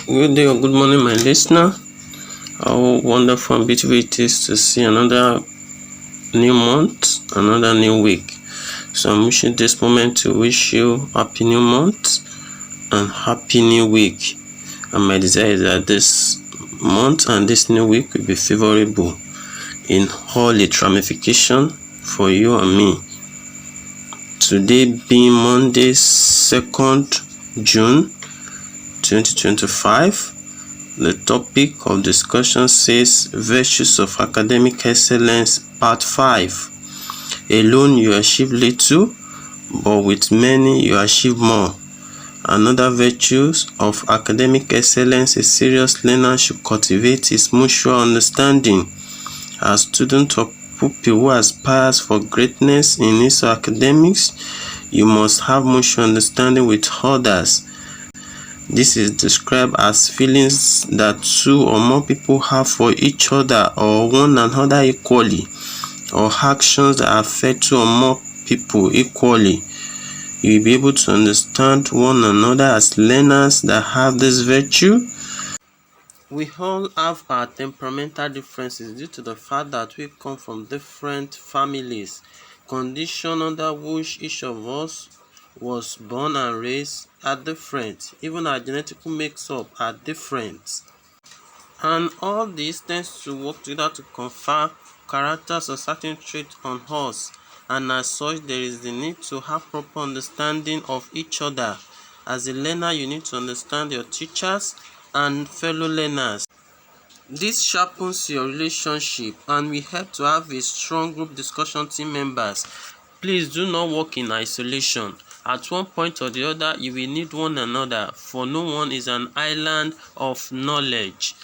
Good day or good morning, my listener. How wonderful and beautiful it is to see another new month, another new week. So I'm wishing this moment to wish you happy new month and happy new week. And my desire is that this month and this new week will be favorable in all its ramification for you and me. Today being Monday, 2nd June 2025. The topic of discussion says Virtues of Academic Excellence Part 5. Alone you achieve little, but with many you achieve more. Another virtues of academic excellence a serious learner should cultivate is mutual understanding. As student or pupil who aspires for greatness in his academics, you must have mutual understanding with others. This is described as feelings that two or more people have for each other or one another equally, or actions that affect two or more people equally. You will be able to understand one another as learners that have this virtue. We all have our temperamental differences due to the fact that we come from different families, conditions under which each of us was born and raised are different. Even our genetic makeup are different. And all these tends to work together to confer characters or certain traits on us. And as such, there is the need to have proper understanding of each other. As a learner, you need to understand your teachers and fellow learners. This sharpens your relationship and will help to have a strong group discussion team members. Please do not work in isolation. At one point or the other, you will need one another, for no one is an island of knowledge.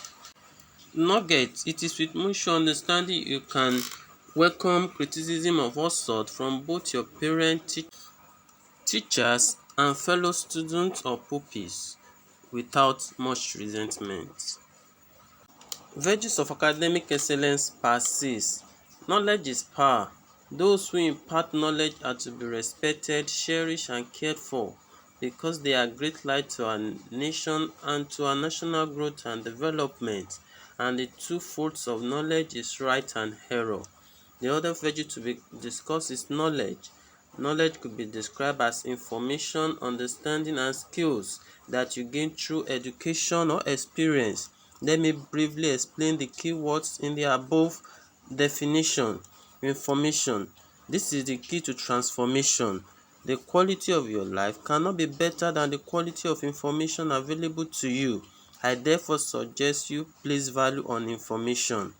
Nugget, it is with mutual understanding you can welcome criticism of all sorts from both your parents, teachers, and fellow students or pupils without much resentment. Virtues of academic excellence Part 6. Knowledge is power. Those who impart knowledge are to be respected, cherished, and cared for because they are great light to our nation and to our national growth and development. And the two folds of knowledge is right and error. The other virtue to be discussed is knowledge. Knowledge could be described as information, understanding, and skills that you gain through education or experience. Let me briefly explain the key words in the above definition. Information. This is the key to transformation. The quality of your life cannot be better than the quality of information available to you. I therefore suggest you place value on information.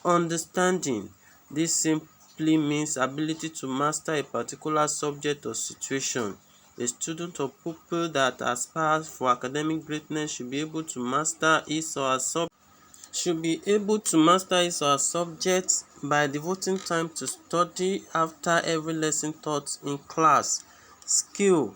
Understanding. This simply means ability to master a particular subject or situation. A student or pupil that aspires for academic greatness should be able to master his or her subject by devoting time to study after every lesson taught in class. Skill.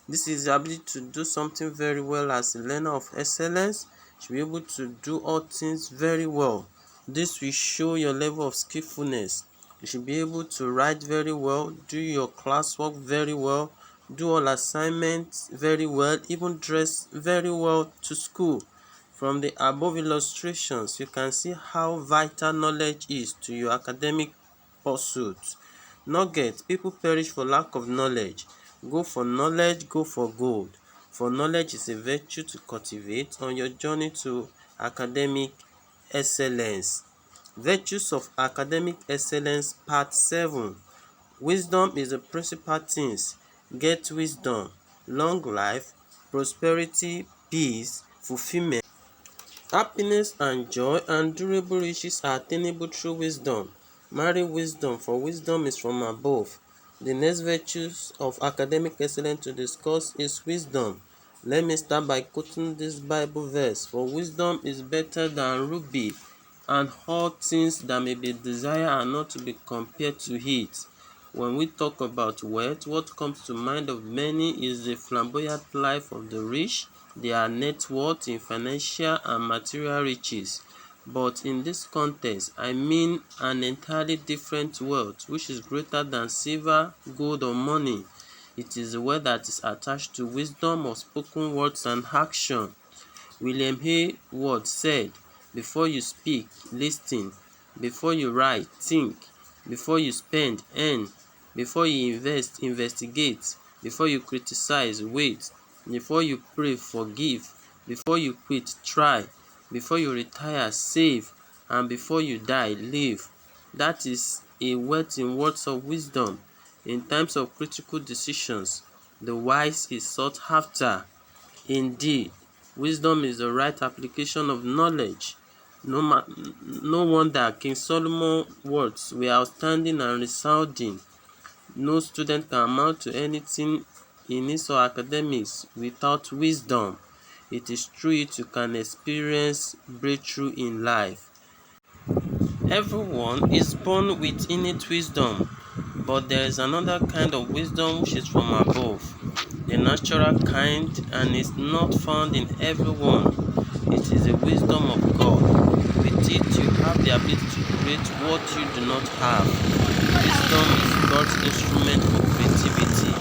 This is the ability to do something very well as a learner of excellence. You should be able to do all things very well. This will show your level of skillfulness. You should be able to write very well, do your classwork very well, do all assignments very well, even dress very well to school. From the above illustrations, you can see how vital knowledge is to your academic pursuits. Nugget, people perish for lack of knowledge. Go for knowledge, go for gold. For knowledge is a virtue to cultivate on your journey to academic excellence. Virtues of academic excellence Part 7. Wisdom is the principal things. Get wisdom. Long life, prosperity, peace, fulfillment. Happiness and joy and durable riches are attainable through wisdom. Marry wisdom, for wisdom is from above. The next virtues of academic excellence to discuss is wisdom. Let me start by quoting this Bible verse. For wisdom is better than ruby, and all things that may be desired are not to be compared to it. When we talk about wealth, what comes to mind of many is the flamboyant life of the rich, their net worth in financial and material riches. But in this context, I mean an entirely different wealth, which is greater than silver, gold, or money. It is the wealth that is attached to wisdom of spoken words and action. William Hayward said, "Before you speak, listen. Before you write, think. Before you spend, earn. Before you invest, investigate. Before you criticize, wait. Before you pray, forgive. Before you quit, try. Before you retire, save. And before you die, live." That is a wealth in words of wisdom. In times of critical decisions, the wise is sought after. Indeed, wisdom is the right application of knowledge. No wonder King Solomon's words were outstanding and resounding. No student can amount to anything in his or academics without wisdom. It is through it you can experience breakthrough in life. Everyone is born with innate wisdom, but there is another kind of wisdom which is from above, the natural kind, and is not found in everyone. It is the wisdom of God. With it, you have the ability to create what you do not have. Wisdom is God's instrument for creativity.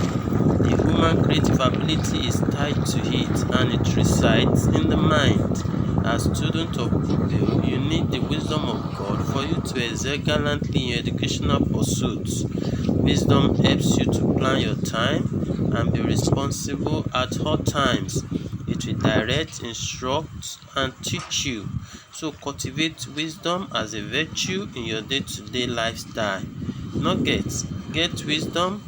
The human creative ability is tied to it, and it resides in the mind. As student or pupil, you need the wisdom of God for you to excel gallantly in your educational pursuits. Wisdom helps you to plan your time and be responsible at all times. It will direct, instruct, and teach you. So cultivate wisdom as a virtue in your day-to-day lifestyle. Nuggets: get wisdom,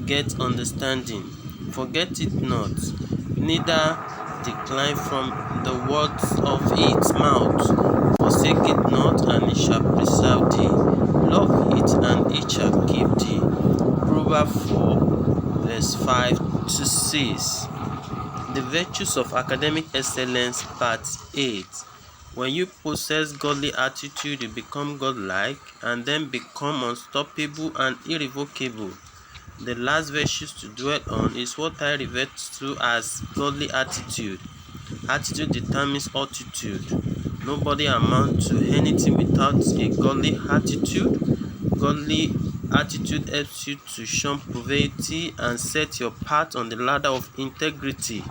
get understanding. Forget it not, neither decline from the words of its mouth. Forsake it not, and it shall preserve thee. Love it, and it shall keep thee. Proverbs 4, verse 5 to 6. The virtues of academic excellence, part 8. When you possess godly attitude, you become godlike and then become unstoppable and irrevocable. The last virtues to dwell on is what I refer to as godly attitude. Attitude determines altitude. Nobody amounts to anything without a godly attitude. Godly attitude helps you to shun poverty and set your path on the ladder of integrity.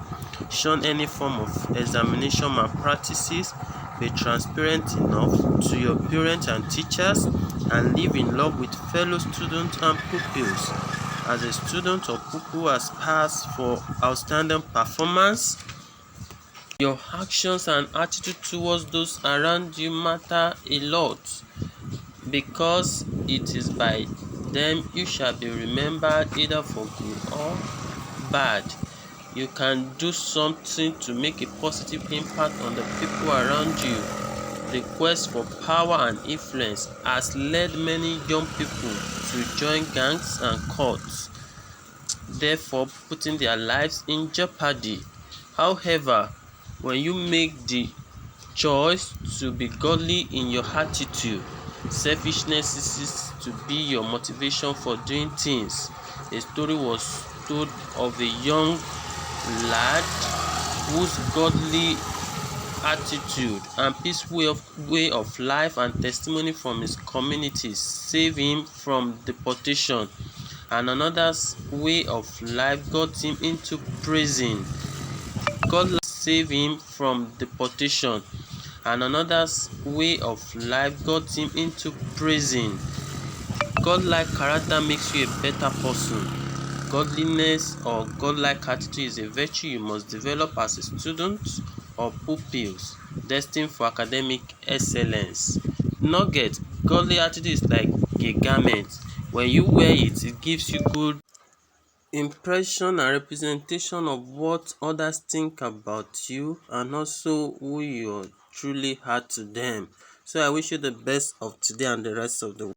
Shun any form of examination malpractices. Be transparent enough to your parents and teachers, and live in love with fellow students and pupils. As a student or pupil who has passed for outstanding performance, your actions and attitude towards those around you matter a lot, because it is by them you shall be remembered, either for good or bad. You can do something to make a positive impact on the people around you. The quest for power and influence has led many young people to join gangs and cults, therefore putting their lives in jeopardy. However, when you make the choice to be godly in your attitude, selfishness ceases to be your motivation for doing things. A story was told of a young lad whose godly attitude and peaceful way of life and testimony from his community saved him from deportation, and another's way of life got him into prison. God saved him from deportation, and another's way of life got him into prison. Godlike character makes you a better person. Godliness or godlike attitude is a virtue you must develop as a student or pupils destined for academic excellence. Nugget: godly attitude is like a garment. When you wear it, it gives you good impression and representation of what others think about you, and also who you truly are to them. So I wish you the best of today and the rest of the week.